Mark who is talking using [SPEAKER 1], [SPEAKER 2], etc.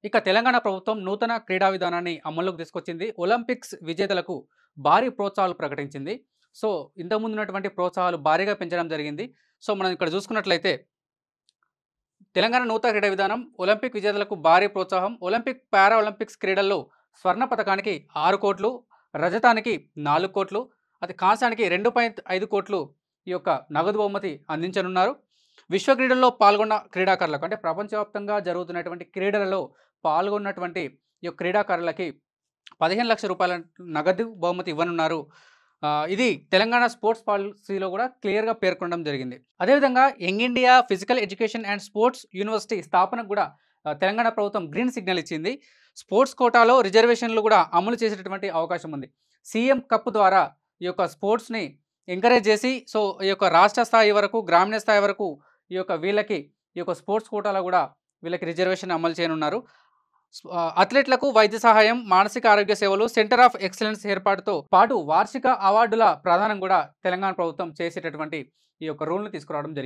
[SPEAKER 1] ఇక తెలంగాణ ప్రభుత్వం నూతన క్రీడా విధానాన్ని అమల్లోకి తీసుకొచ్చింది. ఒలింపిక్స్ విజేతలకు భారీ ప్రోత్సాహాలు ప్రకటించింది. సో, ఇంతకుముందు ఉన్నటువంటి ప్రోత్సాహాలు భారీగా పెంచడం జరిగింది. సో, మనం ఇక్కడ చూసుకున్నట్లయితే తెలంగాణ నూతన క్రీడా విధానం ఒలింపిక్ విజేతలకు భారీ ప్రోత్సాహం. ఒలింపిక్, పారా ఒలింపిక్స్ క్రీడల్లో స్వర్ణ పతకానికి 6,00,00,000, రజతానికి 4,00,00,000, కాంస్యానికి 2,5,00,00,000 ఈ యొక్క నగదు బహుమతి అందించనున్నారు. విశ్వ క్రీడల్లో పాల్గొన్న క్రీడాకారులకు అంటే ప్రపంచవ్యాప్తంగా జరుగుతున్నటువంటి క్రీడలలో పాల్గొన్నటువంటి ఈ యొక్క క్రీడాకారులకి 15,00,000 రూపాయల నగదు బహుమతి ఇవ్వనున్నారు. ఇది తెలంగాణ స్పోర్ట్స్ పాలసీలో కూడా క్లియర్‌గా పేర్కొనడం జరిగింది. అదేవిధంగా young India physical education and sports university స్థాపనకు కూడా తెలంగాణ ప్రభుత్వం గ్రీన్ సిగ్నల్ ఇచ్చింది. స్పోర్ట్స్ కోటాలో రిజర్వేషన్లు కూడా అమలు చేసేటటువంటి అవకాశం ఉంది. సీఎం కప్ ద్వారా ఈ యొక్క స్పోర్ట్స్‌ని ఎంకరేజ్ చేసి సో, ఈ యొక్క రాష్ట్ర స్థాయి వరకు, గ్రామీణ స్థాయి వరకు వీళ్ళకి ఈ యొక్క స్పోర్ట్స్ కోటాలో కూడా వీళ్ళకి రిజర్వేషన్ అమలు చేయనున్నారు. అథ్లెట్లకు వైద్య సహాయం, మానసిక ఆరోగ్య సేవలు, సెంటర్ ఆఫ్ ఎక్సలెన్స్ ఏర్పాటుతో పాటు వార్షిక అవార్డుల ప్రదానం కూడా తెలంగాణ ప్రభుత్వం చేసేటటువంటి ఈ యొక్క రూల్‌ని తీసుకురావడం జరిగింది.